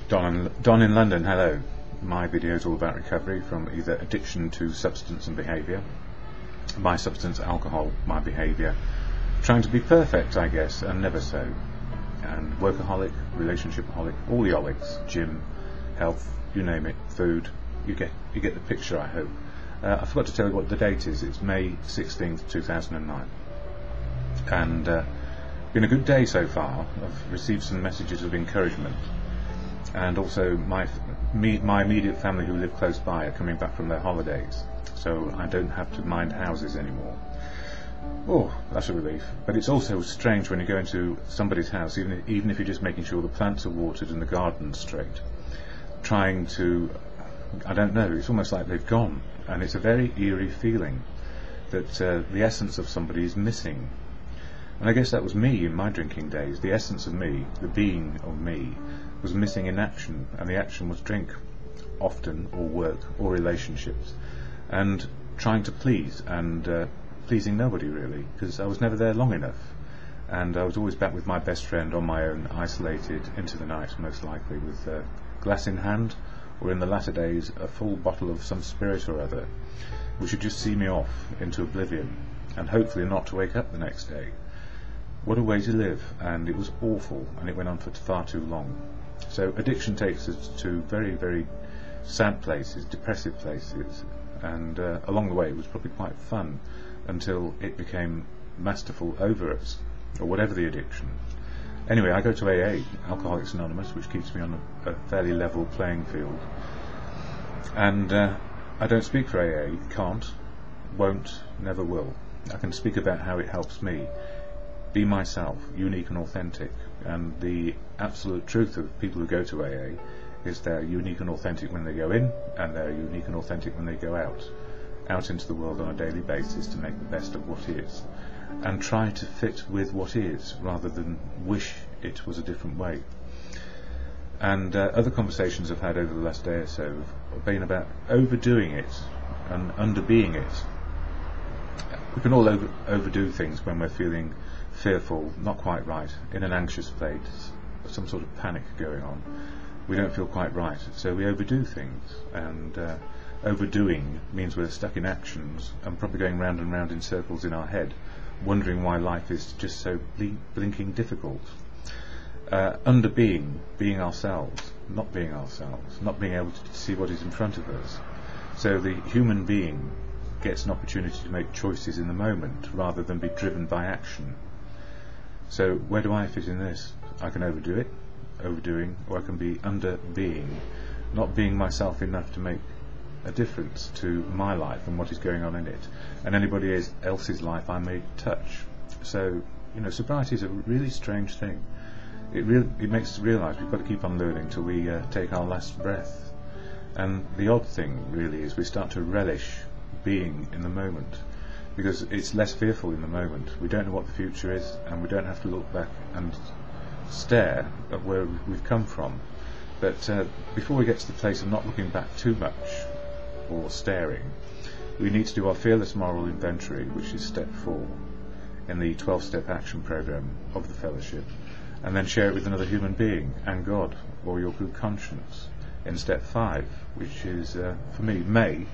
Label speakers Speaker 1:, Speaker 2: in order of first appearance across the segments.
Speaker 1: Don in London, hello. My video is all about recovery from either addiction to substance and behaviour. My substance, alcohol, my behaviour. Trying to be perfect, I guess, and never so. And workaholic, relationshipaholic, all the holics, gym, health, you name it, food. You get the picture, I hope. I forgot to tell you what the date is. It's May 16th, 2009. And been a good day so far. I've received some messages of encouragement. And also my immediate family who live close by are coming back from their holidays, so I don't have to mind houses anymore. Oh, that's a relief. But it's also strange when you go into somebody's house, even if you're just making sure the plants are watered and the garden's straight, trying to, I don't know, it's almost like they've gone, and it's a very eerie feeling that the essence of somebody is missing. And I guess that was me in my drinking days. The essence of me, the being of me, was missing in action, and the action was drink, often, or work, or relationships, and trying to please, and pleasing nobody really, because I was never there long enough, and I was always back with my best friend on my own, isolated into the night, most likely, with glass in hand, or in the latter days, a full bottle of some spirit or other, which would just see me off into oblivion, and hopefully not to wake up the next day. What a way to live, and it was awful, and it went on for far too long. So addiction takes us to very, very sad places, depressive places, and along the way it was probably quite fun until it became masterful over us, or whatever the addiction. Anyway, I go to AA, Alcoholics Anonymous, which keeps me on a fairly level playing field, and I don't speak for AA, can't, won't, never will. I can speak about how it helps me be myself, unique and authentic, and the absolute truth of people who go to AA is they're unique and authentic when they go in, and they're unique and authentic when they go out into the world on a daily basis to make the best of what is, and try to fit with what is, rather than wish it was a different way. And other conversations I've had over the last day or so have been about overdoing it and underbeing it. We can all overdo things when we're feeling fearful, not quite right, in an anxious place, some sort of panic going on. We don't feel quite right, so we overdo things, and overdoing means we're stuck in actions and probably going round and round in circles in our head, wondering why life is just so blinking difficult. Underbeing, being ourselves, not being able to see what is in front of us. So the human being gets an opportunity to make choices in the moment rather than be driven by action. So where do I fit in this? I can overdo it, overdoing, or I can be underbeing, not being myself enough to make a difference to my life and what is going on in it, and anybody else's life I may touch. So, sobriety is a really strange thing. It makes us realise we've got to keep on learning till we take our last breath. And the odd thing really is we start to relish being in the moment, because it's less fearful in the moment. We don't know what the future is, and we don't have to look back and stare at where we've come from. But before we get to the place of not looking back too much, or staring, we need to do our fearless moral inventory, which is step 4 in the 12-step action program of the fellowship, and then share it with another human being and God, or your good conscience, in step 5, which is, for me, May,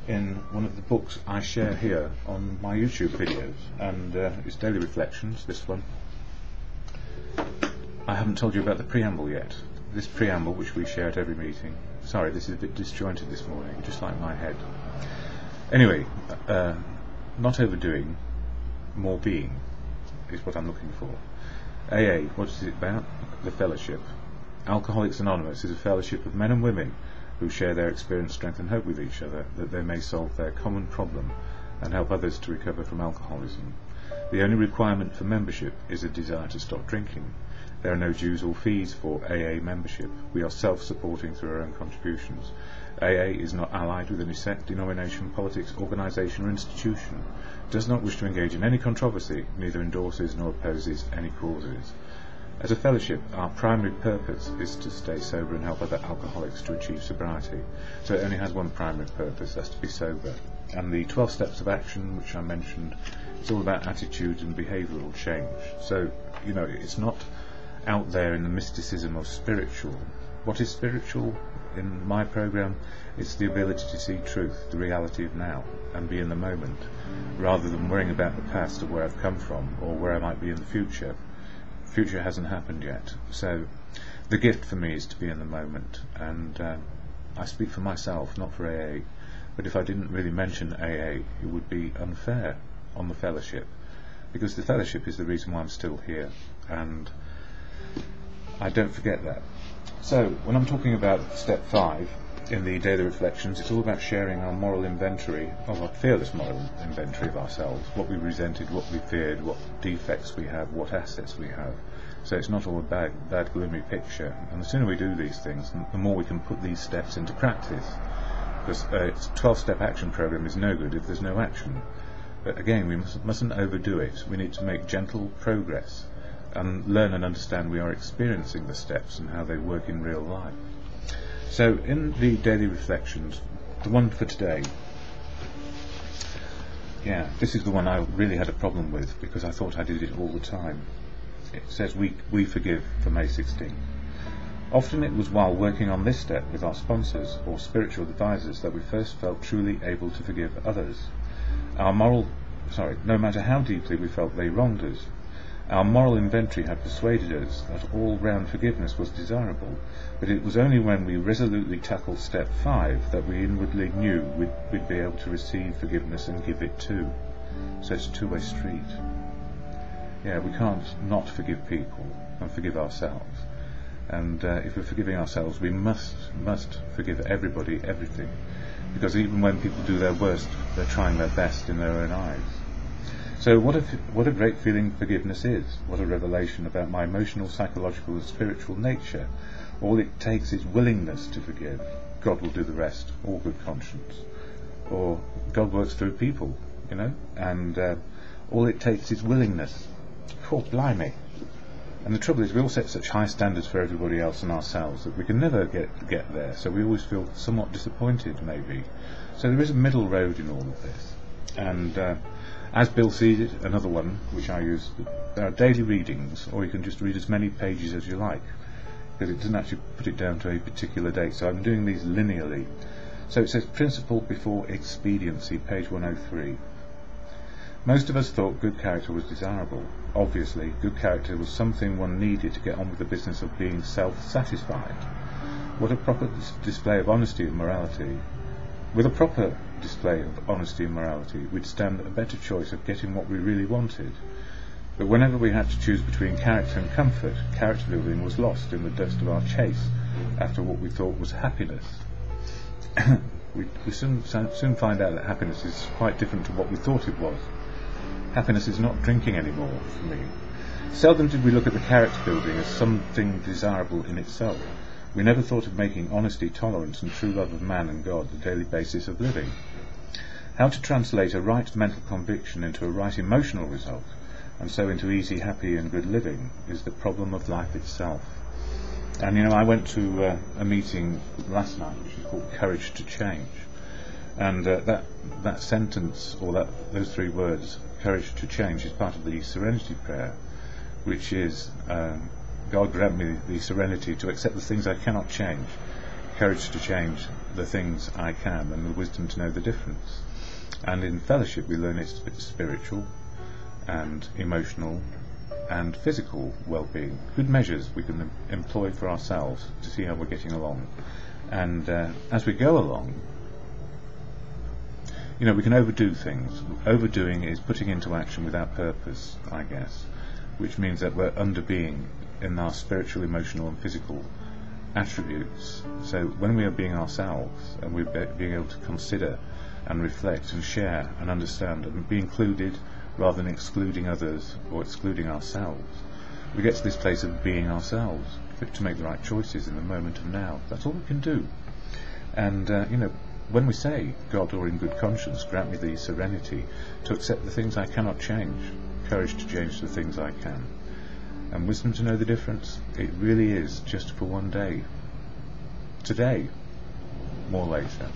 Speaker 1: in one of the books I share here on my YouTube videos, and it's Daily Reflections, this one. I haven't told you about the preamble yet. This preamble, which we share at every meeting. Sorry, this is a bit disjointed this morning, just like my head. Anyway, not overdoing, more being, is what I'm looking for. AA, what is it about? The fellowship. Alcoholics Anonymous is a fellowship of men and women who share their experience, strength and hope with each other, that they may solve their common problem and help others to recover from alcoholism. The only requirement for membership is a desire to stop drinking. There are no dues or fees for AA membership. We are self-supporting through our own contributions. AA is not allied with any sect, denomination, politics, organisation or institution, does not wish to engage in any controversy, neither endorses nor opposes any causes. As a fellowship, our primary purpose is to stay sober and help other alcoholics to achieve sobriety. So it only has one primary purpose, that's to be sober. And the 12 steps of action, which I mentioned, it's all about attitude and behavioural change. So, it's not out there in the mysticism of spiritual. What is spiritual in my program is the ability to see truth, the reality of now, and be in the moment, rather than worrying about the past or where I've come from or where I might be in the future. The future hasn't happened yet, so the gift for me is to be in the moment. And I speak for myself, not for AA, but if I didn't really mention AA, it would be unfair on the fellowship, because the fellowship is the reason why I'm still here, and I don't forget that. So when I'm talking about step 5 in the daily reflections, it's all about sharing our moral inventory, of our fearless moral inventory of ourselves, what we resented, what we feared, what defects we have, what assets we have. So it's not all a bad gloomy picture, and the sooner we do these things, the more we can put these steps into practice, because a 12-step action program is no good if there's no action. But again, we mustn't overdo it. We need to make gentle progress and learn and understand we are experiencing the steps and how they work in real life. So in the daily reflections, the one for today, this is the one I really had a problem with, because I thought I did it all the time. It says we forgive for May 16th. Often it was while working on this step with our sponsors or spiritual advisors that we first felt truly able to forgive others. No matter how deeply we felt they wronged us, our moral inventory had persuaded us that all-round forgiveness was desirable, but it was only when we resolutely tackled step 5 that we inwardly knew we'd be able to receive forgiveness and give it too. So it's a two-way street. We can't not forgive people and forgive ourselves. And if we're forgiving ourselves, we must forgive everybody, everything, because even when people do their worst, they're trying their best in their own eyes. So what a great feeling forgiveness is. What a revelation about my emotional, psychological and spiritual nature. All it takes is willingness to forgive. God will do the rest, all good conscience. Or God works through people, and all it takes is willingness. Oh, blimey. And the trouble is we all set such high standards for everybody else and ourselves that we can never get there, so we always feel somewhat disappointed, maybe. So there is a middle road in all of this. And as Bill sees it, another one which I use, there are daily readings, or you can just read as many pages as you like, because it doesn't actually put it down to a particular date. So I'm doing these linearly. So it says principle before expediency, page 103. Most of us thought good character was desirable. Obviously, good character was something one needed to get on with the business of being self-satisfied. What a proper display of honesty and morality. With a proper display of honesty and morality, we'd stand a better choice of getting what we really wanted. But whenever we had to choose between character and comfort, character building was lost in the dust of our chase after what we thought was happiness. we soon find out that happiness is quite different to what we thought it was. Happiness is not drinking anymore for me. Seldom did we look at the character building as something desirable in itself. We never thought of making honesty, tolerance and true love of man and God the daily basis of living. How to translate a right mental conviction into a right emotional result, and so into easy, happy and good living, is the problem of life itself. And I went to a meeting last night which is called Courage to Change. And that sentence, or those 3 words, courage to change, is part of the serenity prayer, which is God grant me the serenity to accept the things I cannot change, courage to change the things I can, and the wisdom to know the difference. And in fellowship we learn it's spiritual and emotional and physical well-being, good measures we can employ for ourselves to see how we're getting along. And as we go along, we can overdo things. Overdoing is putting into action without purpose, I guess, which means that we're underbeing in our spiritual, emotional and physical attributes. So when we are being ourselves, and we're being able to consider and reflect and share and understand and be included rather than excluding others or excluding ourselves, we get to this place of being ourselves, fit to make the right choices in the moment of now. That's all we can do. And when we say, God, or in good conscience, grant me the serenity to accept the things I cannot change, courage to change the things I can, and wisdom to know the difference, it really is just for one day. Today, more later.